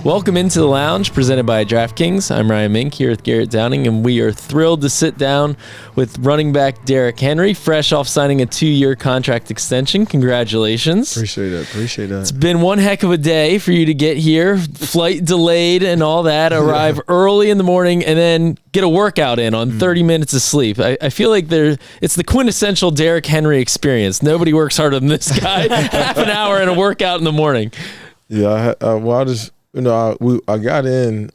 Welcome into the lounge presented by DraftKings. I'm Ryan Mink here with Garrett Downing, and we are thrilled to sit down with running back Derrick Henry, fresh off signing a 2-year contract extension. Congratulations. Appreciate that. It's been one heck of a day for you to get here. Flight delayed and all that. Arrive early in the morning and then get a workout in on 30 minutes of sleep. I feel like it's the quintessential Derrick Henry experience. Nobody works harder than this guy. Half an hour and a workout in the morning. Yeah, I got in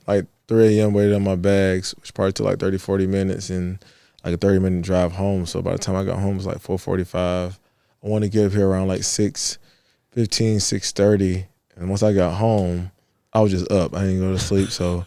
like 3 a.m., waited on my bags, which probably took like 30, 40 minutes, and like a 30-minute drive home. So by the time I got home, it was like 4:45. I wanted to get up here around like 6:15, 6:30. And once I got home, I was just up. I didn't go to sleep. So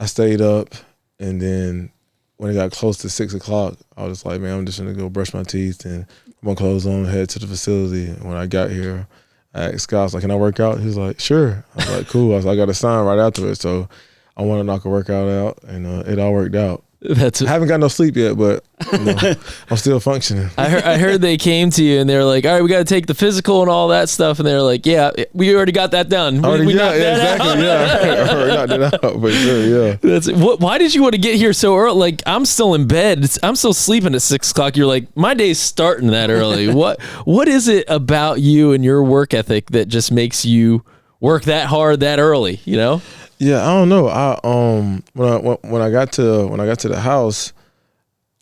I stayed up, and then when it got close to 6 o'clock, I was like, man, I'm just going to go brush my teeth and put my clothes on, head to the facility. And when I got here, I asked Scott, I was like, can I work out? He was like, sure. I was like, cool. I was like, I got a sign right after it. So I want to knock a workout out, and it all worked out. I haven't got no sleep yet, but I'm still functioning. I heard they came to you and they were like, all right, we got to take the physical and all that stuff. And they were like, yeah, we already got that done. I already knocked it out. But sure, yeah. Why did you want to get here so early? Like, I'm still in bed. I'm still sleeping at 6 o'clock. You're like, my day's starting that early. What is it about you and your work ethic that just makes you work that hard that early, you know? Yeah, I don't know. When I got to the house,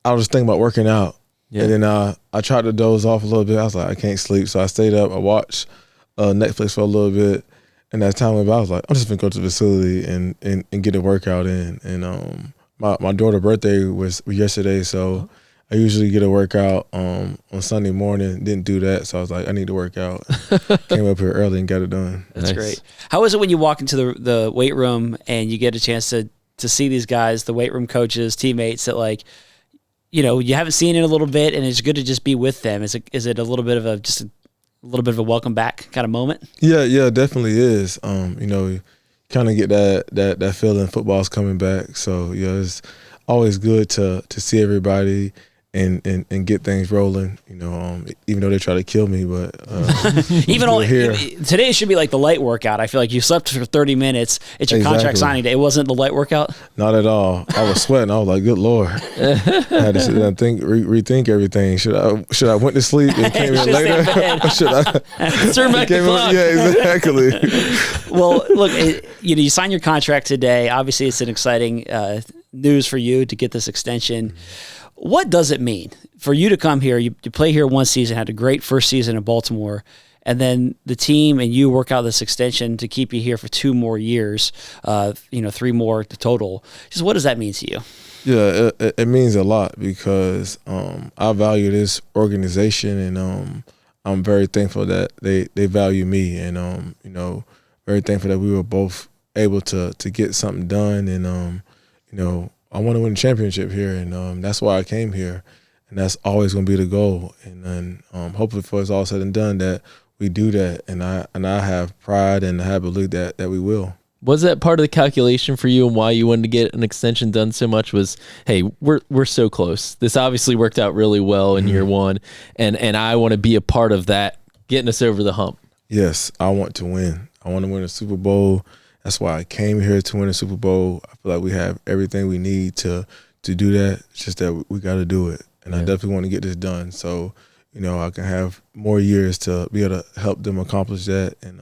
I was thinking about working out, and then I tried to doze off a little bit. I was like, I can't sleep, so I stayed up. I watched Netflix for a little bit, and as time went by, I was like, I'm just gonna go to the facility and get a workout in. And my daughter's birthday was yesterday, so I usually get a workout on Sunday morning. Didn't do that, so I was like, I need to work out. Came up here early and got it done. That's great. How is it when you walk into the weight room and you get a chance to see these guys, the weight room coaches, teammates that, like, you know, you haven't seen in a little bit, and it's good to just be with them? Is it a little bit of a welcome back kind of moment? Yeah, definitely is. You kind of get that feeling football's coming back. So it's always good to see everybody and get things rolling, even though they try to kill me, but even today should be like the light workout. I feel like you slept for 30 minutes. It's your contract signing day. It wasn't the light workout? Not at all. I was sweating. I was like, good Lord. I had to sit there and rethink everything. Should I went to sleep and came in later? Or should I turn back the clock? Yeah, exactly. Well, look, you signed your contract today. Obviously, it's an exciting news for you to get this extension. What does it mean for you to come here? You play here one season, had a great first season in Baltimore, and then the team and you work out this extension to keep you here for 2 more years, 3 more total. Just what does that mean to you? Yeah, it means a lot because I value this organization, and I'm very thankful that they value me, and very thankful that we were both able to get something done, and I want to win a championship here, and that's why I came here, and that's always going to be the goal. And then hopefully, before it's all said and done, that we do that, and I have pride and I have belief that we will. Was that part of the calculation for you and why you wanted to get an extension done so much? Was, hey, we're so close. This obviously worked out really well in year one, and I want to be a part of that, getting us over the hump. Yes, I want to win. I want to win a Super Bowl. That's why I came here to win a Super Bowl. I feel like we have everything we need to do that. It's just that we got to do it. And I definitely want to get this done. So, I can have more years to be able to help them accomplish that. And,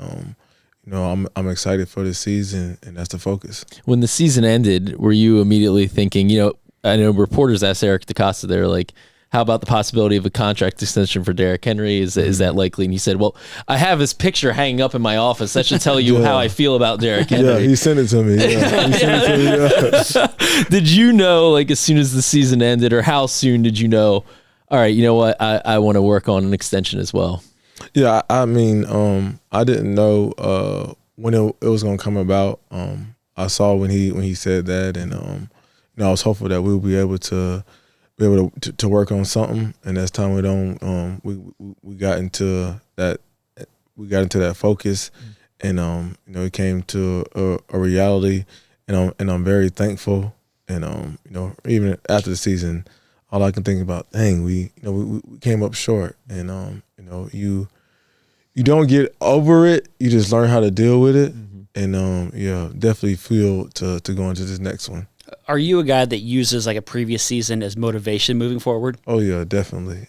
I'm excited for this season, and that's the focus. When the season ended, were you immediately thinking, I know reporters asked Eric DeCosta, they're like, how about the possibility of a contract extension for Derrick Henry? Is that likely? And he said, well, I have his picture hanging up in my office. That should tell you how I feel about Derrick Henry. Yeah, he sent it to me. Did you know, like, as soon as the season ended, or how soon did you know, all right, you know what, I want to work on an extension as well? Yeah, I mean, I didn't know when it was going to come about. I saw when he said that, and I was hopeful that we would be able to work on something. And as time went on, we got into that focus, and it came to a reality, and I'm very thankful. And even after the season, all I can think about, dang, we came up short, and you don't get over it. You just learn how to deal with it. Mm-hmm. and yeah, definitely feel to go into this next one. Are you a guy that uses like a previous season as motivation moving forward? Oh yeah, definitely.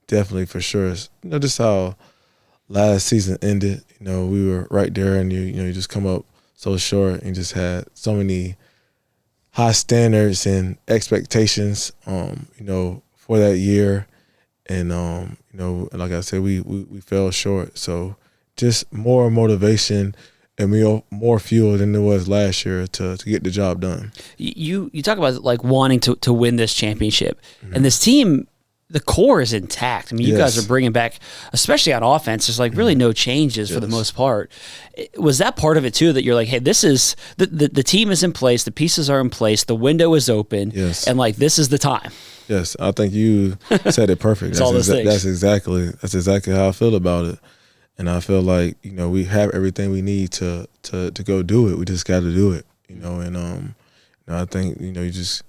Definitely for sure. Just how last season ended. We were right there, and you just come up so short, and just had so many high standards and expectations. For that year, and like I said, we fell short. So just more motivation and more fuel than there was last year to get the job done. You talk about like wanting to win this championship, and this team, the core is intact. I mean, you guys are bringing back, especially on offense, there's like really no changes for the most part. Was that part of it too, that you're like, hey, this is the team is in place, the pieces are in place, the window is open, and like this is the time? Yes, I think you said it perfect. That's exactly how I feel about it. And I feel like, we have everything we need to go do it. We just got to do it, and I think, you just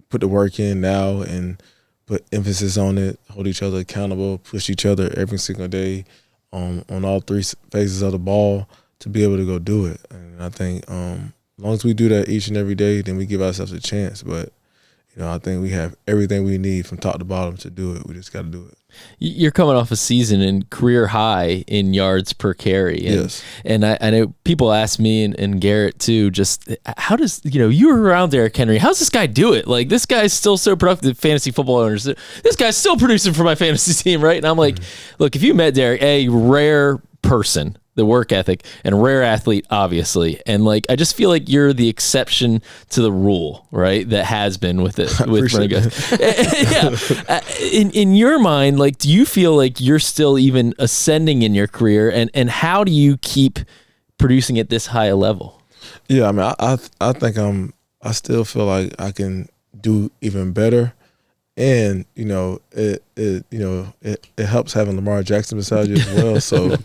put the work in now and put emphasis on it, hold each other accountable, push each other every single day on all three phases of the ball to be able to go do it. And I think as long as we do that each and every day, then we give ourselves a chance. But I think we have everything we need from top to bottom to do it. We just got to do it. You're coming off a season in career high in yards per carry. And, yes. And I know people ask me and Garrett too, just how does, you were around Derrick Henry. How's this guy do it? Like, this guy's still so productive, fantasy football owners. This guy's still producing for my fantasy team, right? And I'm like, look, if you met Derrick, a rare person, the work ethic, and rare athlete, obviously. And like, I just feel like you're the exception to the rule, right? That has been with it, with running guys. Yeah. In your mind, like, do you feel like you're still even ascending in your career, and how do you keep producing at this high a level? Yeah, I mean, I think I still feel like I can do even better. And it helps having Lamar Jackson beside you as well. So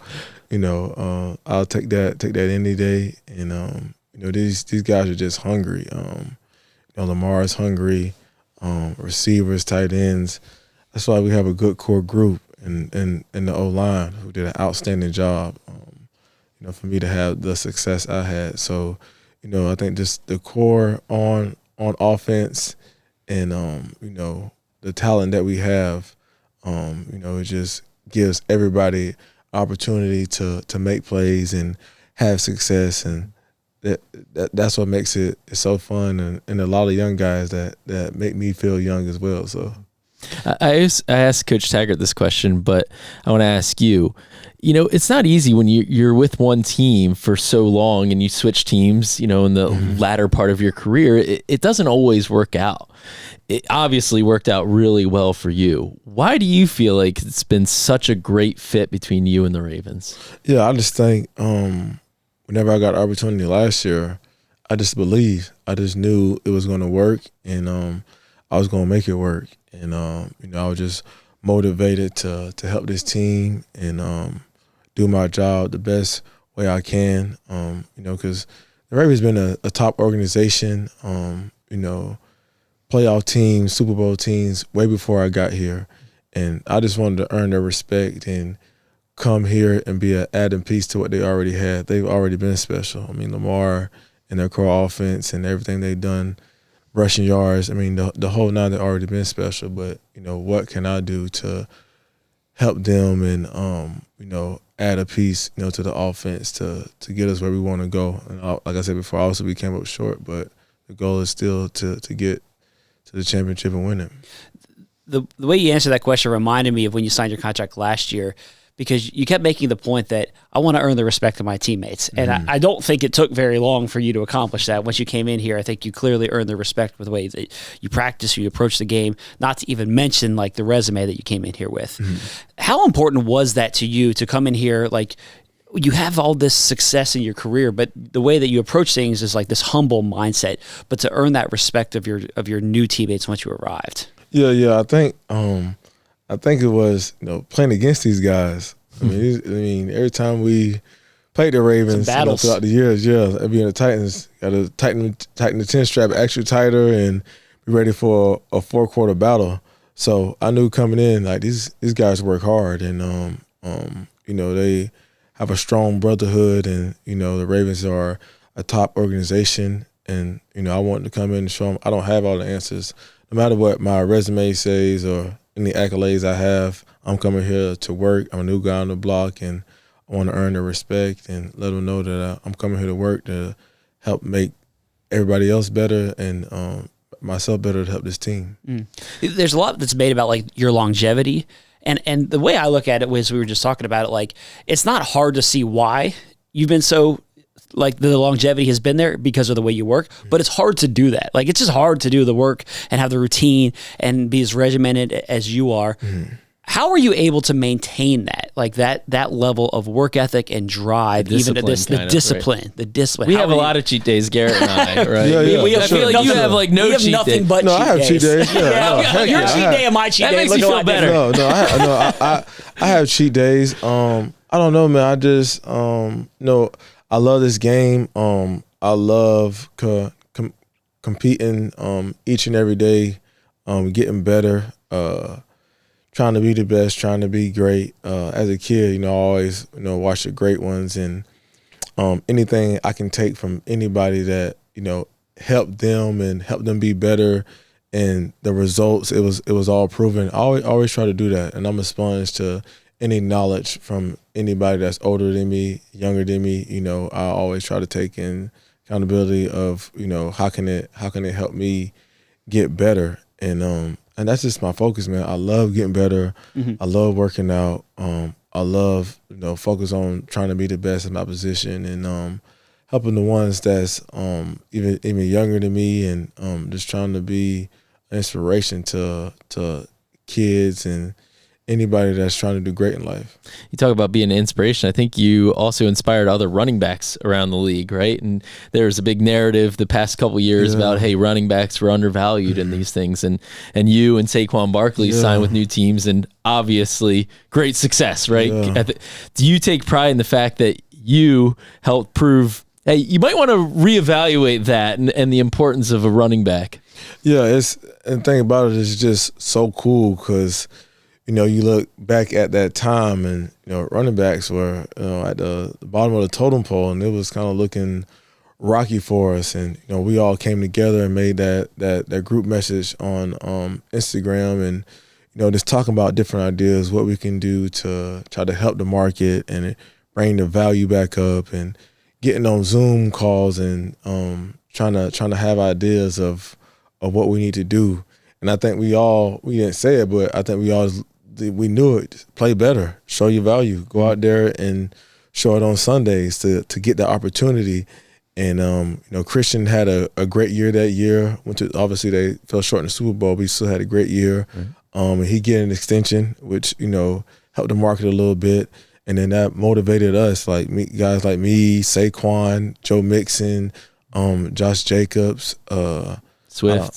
I'll take that any day. And these guys are just hungry. Lamar is hungry. Receivers, tight ends. That's why we have a good core group and the O-line who did an outstanding job. For me to have the success I had. So I think just the core on offense and the talent that we have, it just gives everybody opportunity to make plays and have success, and that's what makes it so fun, and a lot of young guys that make me feel young as well. So I asked Coach Taggart this question, but I want to ask you. It's not easy when you're with one team for so long and you switch teams, in the latter part of your career. It doesn't always work out. It obviously worked out really well for you. Why do you feel like it's been such a great fit between you and the Ravens? Yeah, I just think whenever I got the opportunity last year, I just believed. I just knew it was going to work, and I was going to make it work. And, I was just motivated to help this team and do my job the best way I can, because the Ravens been a top organization, playoff teams, Super Bowl teams way before I got here. And I just wanted to earn their respect and come here and be an added piece to what they already had. They've already been special. I mean, Lamar and their core offense and everything they've done, rushing yards, I mean, the whole nine, they've already been special. But, what can I do to help them and, add a piece, to the offense to get us where we want to go. And like I said before, obviously we came up short, but the goal is still to get to the championship and win it. The way you answered that question reminded me of when you signed your contract last year, because you kept making the point that I want to earn the respect of my teammates. And I don't think it took very long for you to accomplish that. Once you came in here, I think you clearly earned the respect with the way that you practice, you approach the game, not to even mention like the resume that you came in here with. How important was that to you to come in here? Like, you have all this success in your career, but the way that you approach things is like this humble mindset, but to earn that respect of your new teammates once you arrived. Yeah. I think it was playing against these guys. I mean, every time we played the Ravens throughout the years, being the Titans, got to tighten the 10 strap extra tighter and be ready for a 4-quarter battle. So I knew coming in, like these guys work hard, and they have a strong brotherhood, and the Ravens are a top organization, and I want to come in and show them I don't have all the answers. No matter what my resume says or any accolades I have, I'm coming here to work. I'm a new guy on the block, and I want to earn their respect and let them know that I'm coming here to work to help make everybody else better and myself better to help this team. There's a lot that's made about like your longevity. And the way I look at it was, we were just talking about it, like, it's not hard to see why you've been so, like, the longevity has been there because of the way you work, but it's hard to do that. Like, it's just hard to do the work and have the routine and be as regimented as you are. How are you able to maintain that, like that level of work ethic and drive, even at this, the discipline? We have a lot of cheat days, Garrett and I, right? I feel like you have like no cheat days. No, I have cheat days. Your cheat day and my cheat day makes me feel better. I have cheat days. I don't know, man. I just I love this game. I love competing each and every day, getting better. Trying to be the best, trying to be great. As a kid, I always, watch the great ones, and anything I can take from anybody that, helped them and help them be better, and the results, it was all proven. I always try to do that, and I'm a sponge to any knowledge from anybody that's older than me, younger than me. I always try to take in accountability of, how can it help me get better, and that's just my focus, man. I love getting better. I love working out. I love, focus on trying to be the best in my position, and helping the ones that's even younger than me, and just trying to be an inspiration to kids and anybody that's trying to do great in life. You talk about being an inspiration. I think you also inspired other running backs around the league, right? And there's a big narrative the past couple of years about, hey, running backs were undervalued in these things. And you and Saquon Barkley signed with new teams, and obviously great success, right? Yeah. Do you take pride in the fact that you helped prove, hey, you might want to reevaluate that and the importance of a running back? Yeah, and the thing about it is just so cool because you look back at that time, and running backs were at the bottom of the totem pole, and it was kind of looking rocky for us. And we all came together and made that group message on Instagram, and just talking about different ideas, what we can do to try to help the market and bring the value back up, and getting on Zoom calls and trying to have ideas of what we need to do. And I think we didn't say it, but I think we knew it. Play better, show your value, go out there and show it on Sundays to get the opportunity. And Christian had a great year that year. Obviously they fell short in the Super Bowl, but he still had a great year. And he get an extension, which helped the market a little bit. And then that motivated us, guys like me, Saquon, Joe Mixon, Josh Jacobs, Swift,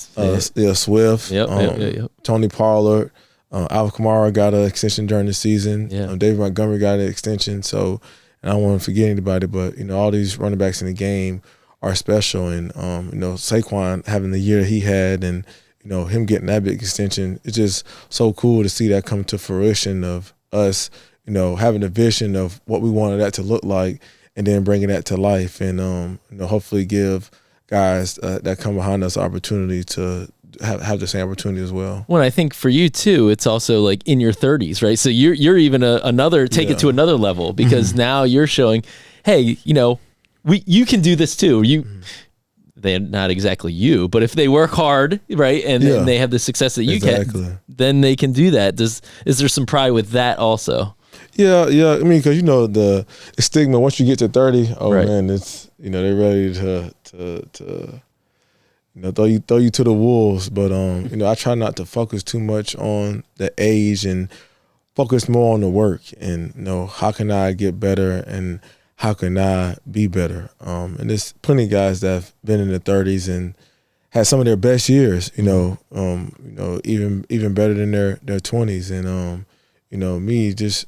Swift, yep. Tony Pollard. Alvin Kamara got an extension during the season. David Montgomery got an extension. So, and I don't want to forget anybody, but all these running backs in the game are special. And Saquon having the year he had, and him getting that big extension, it's just so cool to see that come to fruition of us, having a vision of what we wanted that to look like, and then bringing that to life, and hopefully give guys that come behind us opportunity to have the same opportunity as well. Well, I think for you too, it's also like in your 30s, right? So you're even it to another level, because now you're showing, hey, you can do this too. They're not exactly you, but if they work hard, right, and they have the success that you can, then they can do that. Is there some pride with that also? Yeah. I mean, because the stigma once you get to 30, man, it's they're ready to throw you to the wolves. But I try not to focus too much on the age and focus more on the work, and how can I get better and how can I be better. And there's plenty of guys that have been in their 30s and had some of their best years. Even better than their 20s. And me, just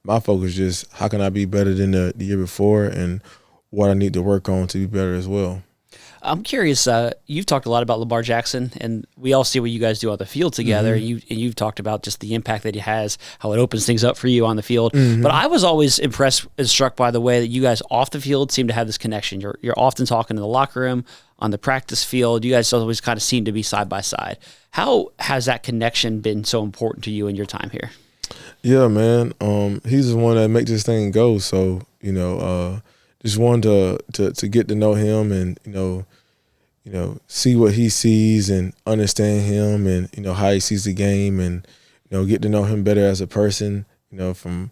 my focus just how can I be better than the year before, and what I need to work on to be better as well. I'm curious. You've talked a lot about Lamar Jackson, and we all see what you guys do on the field together. And you've talked about just the impact that he has, how it opens things up for you on the field. But I was always impressed and struck by the way that you guys off the field seem to have this connection. You're often talking in the locker room, on the practice field. You guys always kind of seem to be side by side. How has that connection been so important to you in your time here? Yeah, man. He's the one that makes this thing go. So just wanted to get to know him and see what he sees and understand him and how he sees the game and get to know him better as a person. From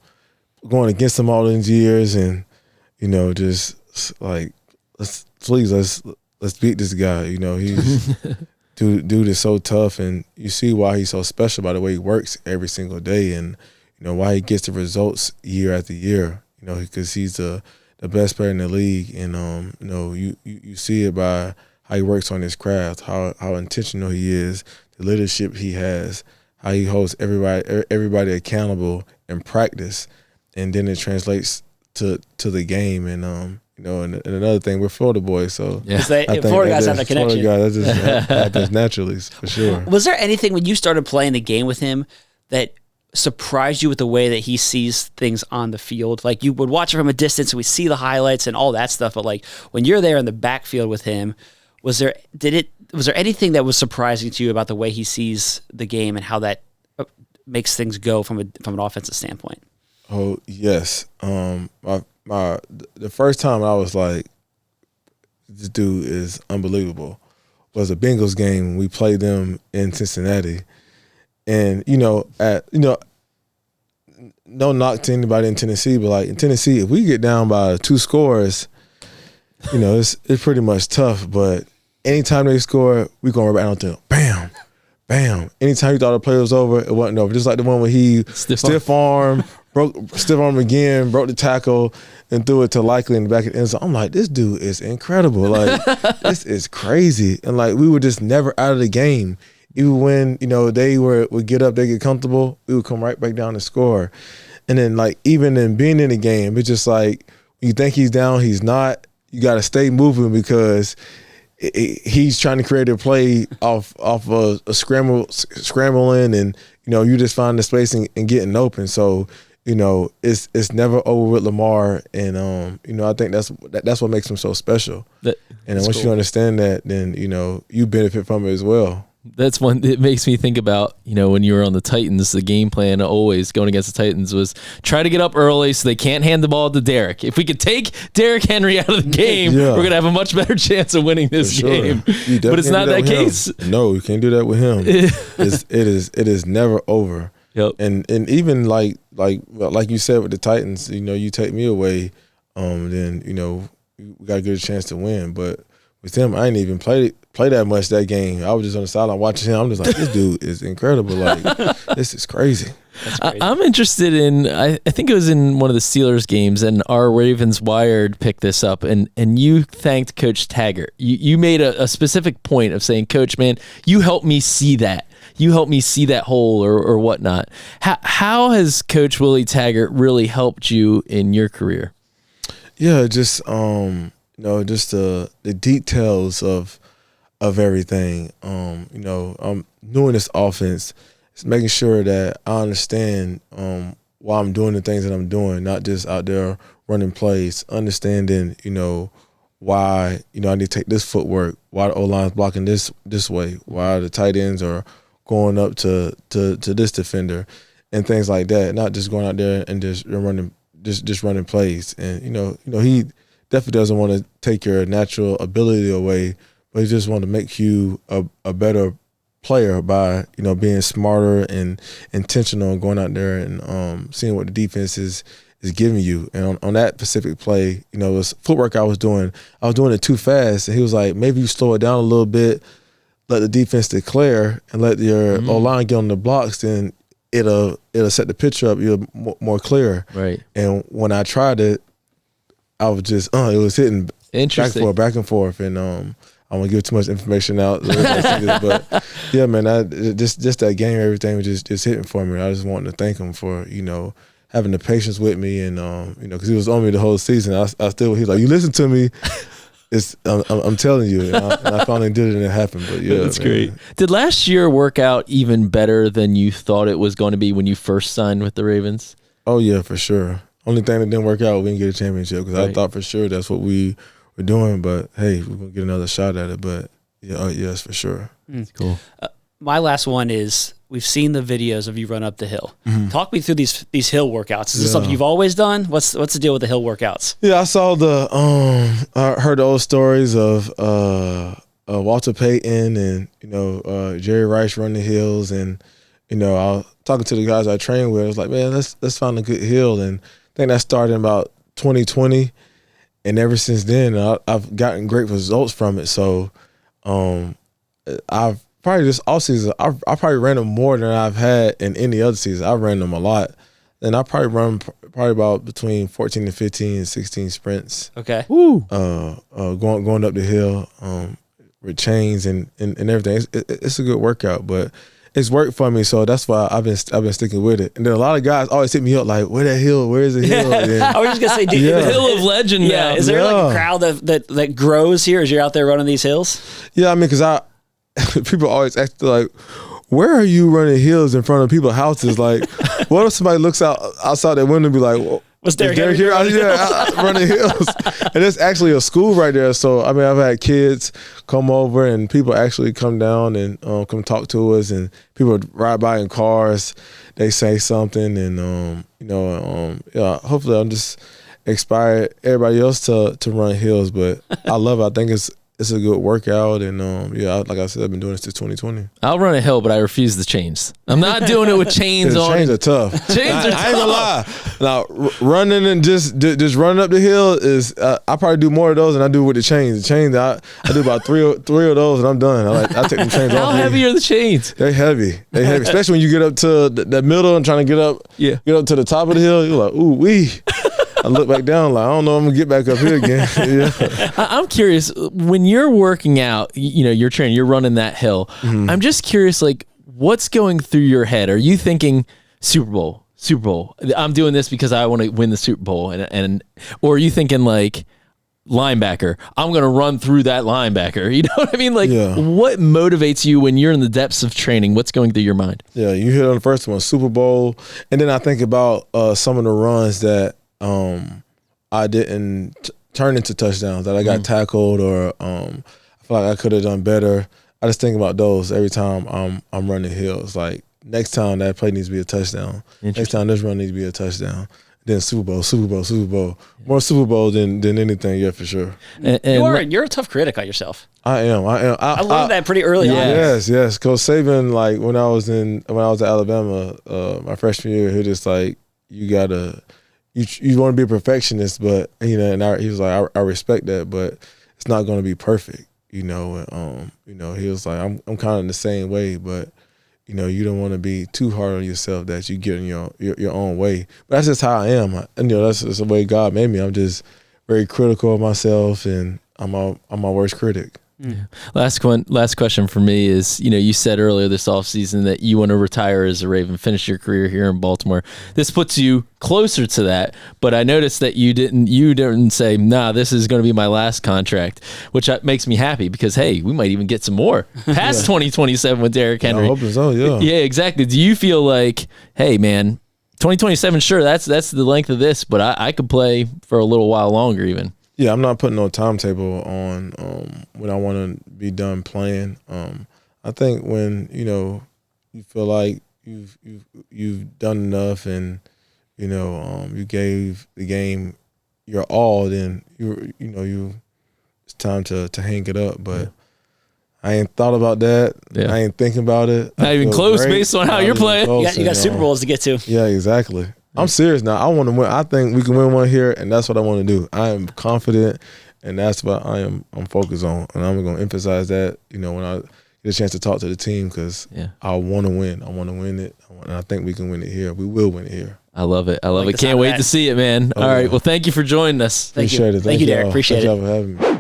going against him all these years and just like let's beat this guy. He's dude is so tough, and you see why he's so special by the way he works every single day and why he gets the results year after year. Because he's the best player in the league, and you see it by how he works on his craft, how intentional he is, the leadership he has, how he holds everybody accountable in practice, and then it translates to the game. And and another thing, we're Florida boys, so Florida guys have a connection. Florida guys, that just happens naturally, for sure. Was there anything when you started playing the game with him that surprised you with the way that he sees things on the field? Like, you would watch it from a distance and we see the highlights and all that stuff, but like when you're there in the backfield with him, was there anything that was surprising to you about the way he sees the game and how that makes things go from an offensive standpoint? Oh yes. The first time I was like, this dude is unbelievable, was a Bengals game when we played them in Cincinnati. And no knock to anybody in Tennessee, but like in Tennessee, if we get down by 2 scores, it's pretty much tough. But anytime they score, we going right out there, bam, bam. Anytime you thought the play was over, it wasn't over. Just like the one where he stiff arm again, broke the tackle, and threw it to Likely in the back of the end zone. I'm like, this dude is incredible. Like, this is crazy. And like, we were just never out of the game. Even when, they would get up, they get comfortable, we would come right back down and score. And then, like, even in being in the game, it's just like, you think he's down, he's not. You got to stay moving because he's trying to create a play off a scrambling, and, you just find the space and getting open. So, it's never over with Lamar. And, I think that's what makes him so special. And once you understand that, then, you benefit from it as well. That's one that makes me think about, when you were on the Titans, the game plan always going against the Titans was try to get up early so they can't hand the ball to Derrick. If we could take Derrick Henry out of the game, we're going to have a much better chance of winning this game. But it's not that case. No, you can't do that with him. It is never over. Yep. And even like you said with the Titans, you take me away, then, we got a good chance to win. But with him, I ain't even play that much that game. I was just on the sideline watching him. I'm just like, this dude is incredible. Like, this is crazy. I'm interested in, I think it was in one of the Steelers games, and our Ravens Wired picked this up, and you thanked Coach Taggart. You made a specific point of saying, Coach, man, you helped me see that. You helped me see that hole or whatnot. How has Coach Willie Taggart really helped you in your career? Yeah, just just the details of everything. I'm doing this offense. It's making sure that I understand why I'm doing the things that I'm doing, not just out there running plays. Understanding, why I need to take this footwork, why the O-line's blocking this way, why the tight ends are going up to this defender, and things like that. Not just going out there and just running plays. And he definitely doesn't want to take your natural ability away, but he just wants to make you a better player by being smarter and intentional and going out there and seeing what the defense is giving you. And on that specific play, it was footwork I was doing it too fast, and he was like, maybe you slow it down a little bit, let the defense declare, and let your O-line get on the blocks, then it'll set the picture up. You're more clear. Right. And when I tried it, I was just it was hitting back and forth, and I won't give too much information out. But yeah, man, just that game, everything was just hitting for me. I just wanted to thank him for having the patience with me, and because he was on me the whole season. He was like, you listen to me. I'm telling you, and I finally did it and it happened. But yeah, that's great. Did last year work out even better than you thought it was going to be when you first signed with the Ravens? Oh yeah, for sure. Only thing that didn't work out, we didn't get a championship because I thought for sure that's what we were doing. But hey, we're gonna get another shot at it. But yeah, yes, for sure. Cool. My last one is, we've seen the videos of you run up the hill. Talk me through these hill workouts. Is this something you've always done? What's the deal with the hill workouts? Yeah, I saw I heard the old stories of Walter Payton and Jerry Rice running the hills, and I was talking to the guys I trained with. I was like, man, let's find a good hill, and I think that started in about 2020, and ever since then I've gotten great results from it. So I've probably this off season, I probably ran them more than I've had in any other season. I ran them a lot, and I probably run about between 14 to 15 and 16 sprints. Okay. Woo. Going up the hill with chains and everything. It's a good workout, but it's worked for me, so that's why I've been sticking with it. And then a lot of guys always hit me up like, "Where that hill? Where is the hill?" I was just gonna say, dude, the hill of legend. Now. Is there like a crowd that grows here as you're out there running these hills? Yeah, I mean, because people always ask like, where are you running hills in front of people's houses? Like, what if somebody looks outside their window and be like, well, "What's Derrick Henry here?" Running hills. And it's actually a school right there. So, I mean, I've had kids come over and people actually come down and come talk to us, and people ride by in cars. They say something, and hopefully I'll just inspire everybody else to run hills. But I love it. I think it's a good workout, and like I said, I've been doing this since 2020. I'll run a hill, but I refuse the chains. I'm not doing it with chains on. Chains are tough. Chains are tough. I ain't gonna lie. Now, running and just running up the hill is I probably do more of those than I do with the chains. The chains, I do about three of those, and I'm done. I take them chains off. How heavy are the chains? They're heavy. They're heavy, especially when you get up to the middle and trying to get up to the top of the hill. You're like, ooh wee. I look back down like, I don't know if I'm going to get back up here again. Yeah. I'm curious, when you're working out, you're training, you're running that hill. I'm just curious, like, what's going through your head? Are you thinking Super Bowl? I'm doing this because I want to win the Super Bowl. Or are you thinking like linebacker? I'm going to run through that linebacker. You know what I mean? Like, what motivates you when you're in the depths of training? What's going through your mind? Yeah, you hit on the first one, Super Bowl. And then I think about some of the runs that I didn't turn into touchdowns, that I got tackled, or I feel like I could have done better. I just think about those every time I'm running hills. Like, next time that play needs to be a touchdown. Next time this run needs to be a touchdown. Then Super Bowl. More Super Bowl than anything, yeah, for sure. And you're a tough critic on yourself. I am. I learned that pretty early on. Yes. Coach Saban, like when I was at Alabama, my freshman year, he was just like, you gotta. You want to be a perfectionist, but he was like, I respect that, but it's not going to be perfect, He was like, I'm kind of in the same way, but you don't want to be too hard on yourself that you get in your own way. But that's just how I am. That's just the way God made me. I'm just very critical of myself, and I'm my worst critic. Yeah. Last question for me is, you said earlier this offseason that you want to retire as a Raven, finish your career here in Baltimore. This puts you closer to that, but I noticed that you didn't say, nah, this is going to be my last contract, which makes me happy because, hey, we might even get some more past 2027 with Derrick Henry. I hope so, yeah. Yeah, exactly. Do you feel like, hey, man, 2027, sure, that's the length of this, but I could play for a little while longer even? Yeah, I'm not putting no timetable on when I want to be done playing. I think when you feel like you've done enough, and you gave the game your all, then it's time to hang it up. But I ain't thought about that. Yeah. I ain't thinking about it. Not even close based on how you're playing. You got Super Bowls to get to. Yeah, exactly. I'm serious now. I want to win. I think we can win one here, and that's what I want to do. I am confident, and that's what I'm focused on. And I'm going to emphasize that, when I get a chance to talk to the team, because I want to win. I want to win it, and I think we can win it here. We will win it here. I love it. Like Can't wait to see it, man. All right. Well, thank you for joining us. Appreciate it. Thank you, Derek. Appreciate it. Thank you for having me.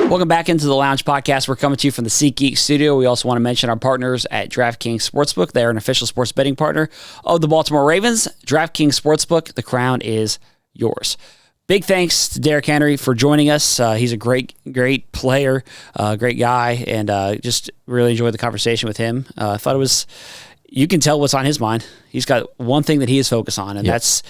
Welcome back into the Lounge Podcast. We're coming to you from the SeatGeek studio. We also want to mention our partners at DraftKings Sportsbook. They are an official sports betting partner of the Baltimore Ravens. DraftKings Sportsbook, the crown is yours. big thanks to Derrick Henry for joining us. He's a great player, great guy, and just really enjoyed the conversation with him. I thought it was. You can tell what's on his mind. He's got one thing that he is focused on, and that's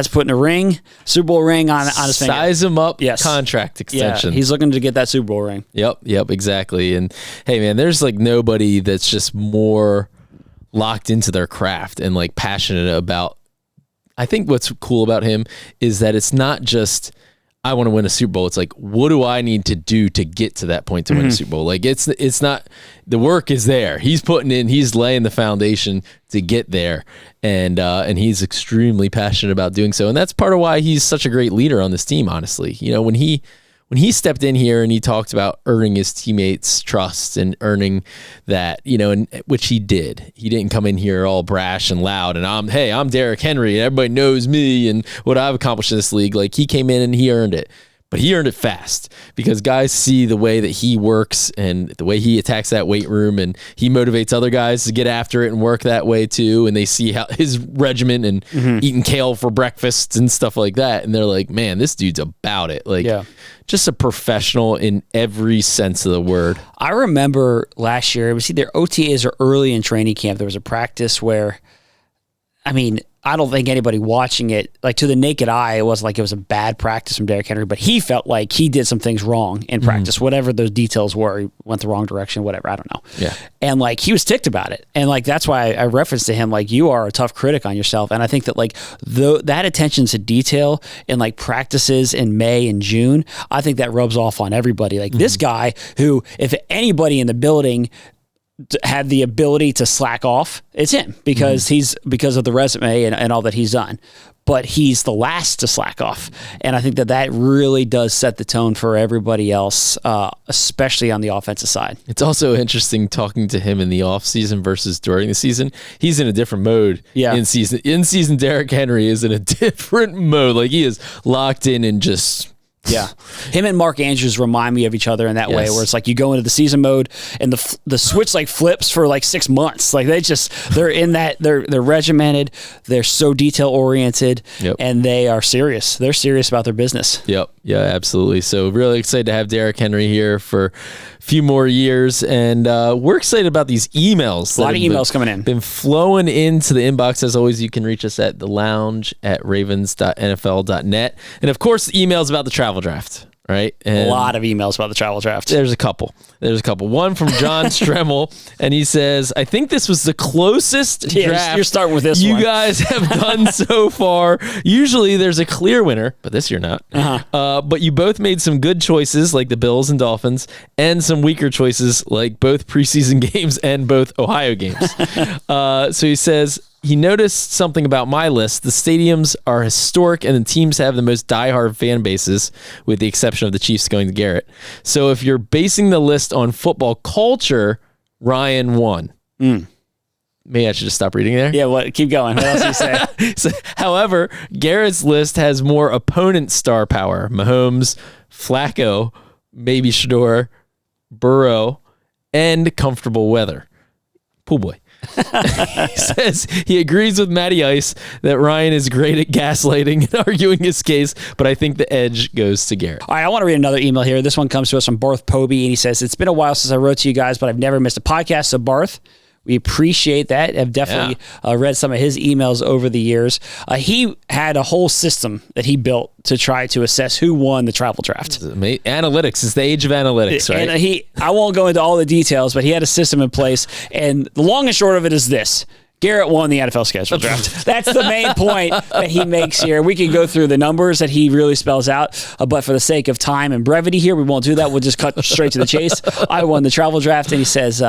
putting a Super Bowl ring on his finger. Size him up, contract extension. Yeah, he's looking to get that Super Bowl ring. Yep, exactly. And hey, man, there's like nobody that's just more locked into their craft and like passionate about. I think what's cool about him is that it's not just I want to win a Super Bowl. It's like, what do I need to do to get to that point to win a Super Bowl? Like it's not, the work is there. He's he's laying the foundation to get there. And he's extremely passionate about doing so. And that's part of why he's such a great leader on this team, honestly. You know, when he stepped in here and he talked about earning his teammates' trust and earning that, you know, and which he did. He didn't come in here all brash and loud and I'm Derrick Henry and everybody knows me and what I've accomplished in this league. Like he came in and he earned it. But he earned it fast because guys see the way that he works and the way he attacks that weight room, and he motivates other guys to get after it and work that way too. And they see how his regimen and eating kale for breakfast and stuff like that. And they're like, man, this dude's about it. Like just a professional in every sense of the word. I remember last year, it was either OTAs or early in training camp, there was a practice where, I mean, I don't think anybody watching it, like to the naked eye, it was like it was a bad practice from Derrick Henry, but he felt like he did some things wrong in practice, whatever those details were. He went the wrong direction, whatever, I don't know. Yeah. And like he was ticked about it. And like that's why I referenced to him, like you are a tough critic on yourself. And I think that like that attention to detail in like practices in May and June, I think that rubs off on everybody. Like this guy who, if anybody in the building had the ability to slack off, it's him because because of the resume and all that he's done, but he's the last to slack off. And I think that really does set the tone for everybody else, especially on the offensive side. It's also interesting talking to him in the off season versus during the season. He's in a different mode in season. In season, Derrick Henry is in a different mode. Like he is locked in and just... Yeah. Him and Mark Andrews remind me of each other in that way, where it's like you go into the season mode and the switch like flips for like 6 months. Like they're in that, they're regimented, they're so detail oriented, and they are serious. They're serious about their business. Yep. Yeah, absolutely. So really excited to have Derrick Henry here for a few more years. And we're excited about these emails. A lot of emails coming in. Been flowing into the inbox. As always, you can reach us at thelounge@ravens.nfl.net. And of course, emails about the travel draft, right? And a lot of emails about the travel draft. There's a couple. One from John Stremmel, and he says, I think this was the closest draft you're starting with this you one. guys have done so far. Usually there's a clear winner, but this year not. But you both made some good choices like the Bills and Dolphins, and some weaker choices like both preseason games and both Ohio games. So he says, he noticed something about my list. The stadiums are historic and the teams have the most diehard fan bases, with the exception of the Chiefs going to Garrett. So if you're basing the list on football culture, Ryan won. Maybe I should just stop reading there. Yeah, keep going. What else do you say? However, Garrett's list has more opponent star power. Mahomes, Flacco, maybe Shador, Burrow, and comfortable weather. Pool boy. He says he agrees with Matty Ice that Ryan is great at gaslighting and arguing his case, but I think the edge goes to Garrett. All right, I want to read another email here. This one comes to us from Barth Poby, and he says, it's been a while since I wrote to you guys, but I've never missed a podcast. So Barth, we appreciate that. I've definitely read some of his emails over the years. He had a whole system that he built to try to assess who won the travel draft. Analytics is the age of analytics, right? And I won't go into all the details, but he had a system in place. And the long and short of it is this. Garrett won the NFL schedule draft. That's the main point that he makes here. We can go through the numbers that he really spells out, but for the sake of time and brevity here, we won't do that. We'll just cut straight to the chase. I won the travel draft, and he says,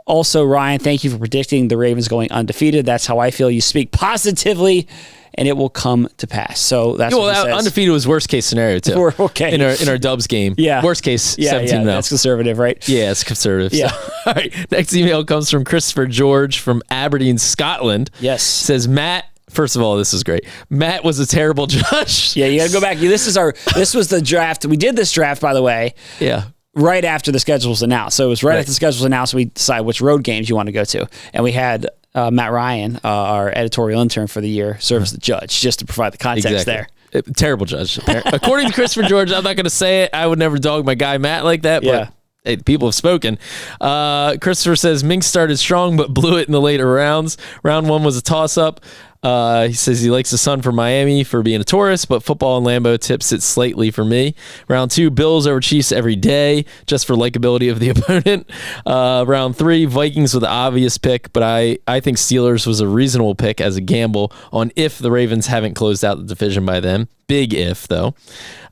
also, Ryan, thank you for predicting the Ravens going undefeated. That's how I feel. You speak positively, and it will come to pass. So that's what he says. Undefeated was worst case scenario too. We're okay in our Dubs game. Yeah, worst case 17-0. That's conservative, right? Yeah, it's conservative. Yeah. So. All right. Next email comes from Christopher George from Aberdeen, Scotland. Yes. Says Matt. First of all, this is great. Matt was a terrible judge. Yeah, you got to go back. This was the draft. We did this draft, by the way. Yeah. Right after the schedule was announced. So it was right after the schedule was announced, we decided which road games you want to go to. And we had Matt Ryan, our editorial intern for the year, serve as the judge, just to provide the context there. Terrible judge. According to Christopher George, I'm not going to say it. I would never dog my guy Matt like that, but hey, people have spoken. Christopher says Mink started strong but blew it in the later rounds. Round 1 was a toss-up. He says he likes the Sun for Miami for being a tourist, but football and Lambeau tips it slightly for me. Round 2, Bills over Chiefs every day, just for likability of the opponent. Round 3, Vikings with the obvious pick, but I think Steelers was a reasonable pick as a gamble on if the Ravens haven't closed out the division by then. Big if, though.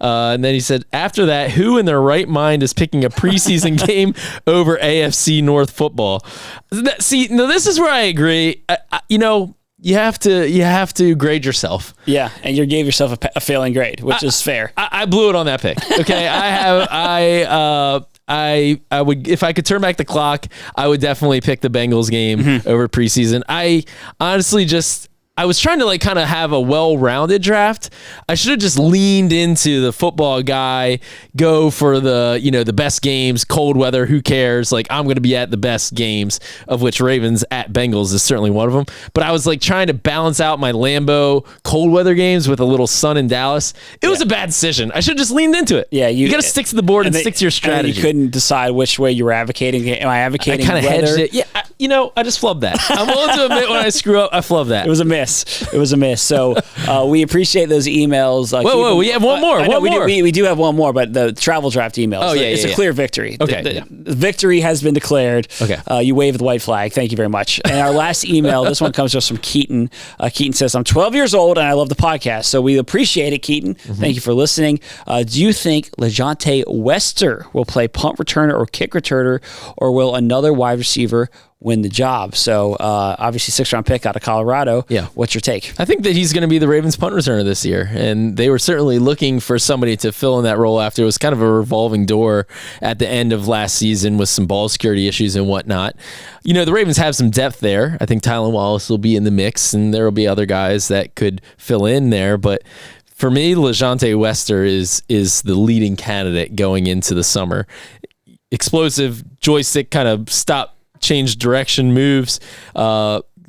And then he said, after that, who in their right mind is picking a preseason game over AFC North football? See, now this is where I agree. You have to grade yourself. Yeah, and you gave yourself a failing grade, which is fair. I blew it on that pick. Okay, I would, if I could turn back the clock, I would definitely pick the Bengals game over preseason. I honestly I was trying to kind of have a well-rounded draft. I should have just leaned into the football guy, go for the best games, cold weather, who cares? I'm going to be at the best games, of which Ravens at Bengals is certainly one of them. But I was trying to balance out my Lambeau cold weather games with a little sun in Dallas. It was a bad decision. I should have just leaned into it. Yeah, you got to stick to the board and stick to your strategy. And you couldn't decide which way you were advocating. Am I advocating I kind of weather? hedged it. Yeah, I just flubbed that. I'm willing to admit when I screw up, I flubbed that. It was a miss. So we appreciate those emails. Whoa, we have one more. We do have one more, but the travel draft emails. Oh, yeah, it's a clear victory. Okay. The victory has been declared. Okay. You waved the white flag. Thank you very much. And our last email, this one comes to us from Keaton. Keaton says, I'm 12 years old and I love the podcast. So we appreciate it, Keaton. Thank you for listening. Do you think LeJohntay Wester will play punt returner or kick returner, or will another wide receiver win the job? So obviously 6th-round pick out of Colorado. Yeah. What's your take? I think that he's going to be the Ravens punt returner this year, and they were certainly looking for somebody to fill in that role after it was kind of a revolving door at the end of last season with some ball security issues and whatnot. The Ravens have some depth there. I think Tylan Wallace will be in the mix, and there will be other guys that could fill in there, but for me, LeJohntay Wester is the leading candidate going into the summer. Explosive joystick kind of stop, change direction moves,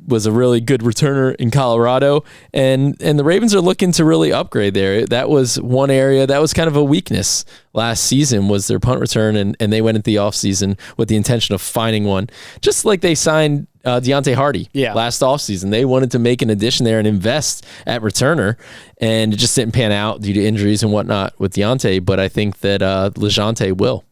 was a really good returner in Colorado, and the Ravens are looking to really upgrade there. That was one area that was kind of a weakness last season, was their punt return, and they went into the offseason with the intention of finding one, just like they signed Deontay Hardy last offseason. They wanted to make an addition there and invest at returner, and it just didn't pan out due to injuries and whatnot with Deontay, but I think that LeJohntay will.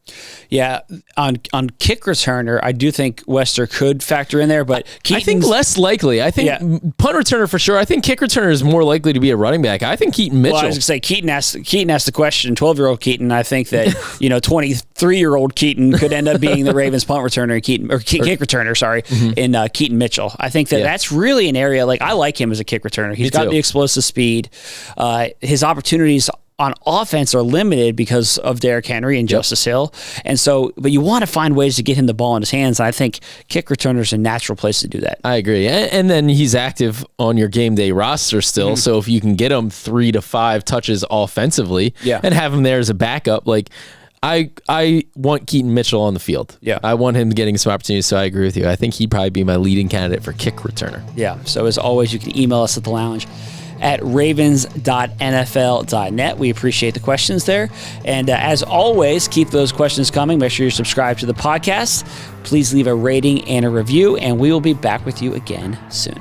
Yeah, on kick returner, I do think Wester could factor in there, but I think less likely. I think punt returner for sure. I think kick returner is more likely to be a running back. I think Keaton Mitchell. Well, I was going to say Keaton asked the question. 12-year-old Keaton. I think that 23-year-old Keaton could end up being the Ravens punt returner, kick returner. Sorry, in Keaton Mitchell. I think that's really an area I like him as a kick returner. He's got the explosive speed. His opportunities on offense are limited because of Derrick Henry and Justice Hill. And so, but you want to find ways to get him the ball in his hands. And I think kick returner is a natural place to do that. I agree. And then he's active on your game day roster still. So if you can get him 3 to 5 touches offensively and have him there as a backup, I want Keaton Mitchell on the field. Yeah. I want him getting some opportunities, so I agree with you. I think he'd probably be my leading candidate for kick returner. Yeah. So as always, you can email us at the lounge at ravens.nfl.net. We appreciate the questions there. And as always, keep those questions coming. Make sure you're subscribed to the podcast. Please leave a rating and a review, and we will be back with you again soon.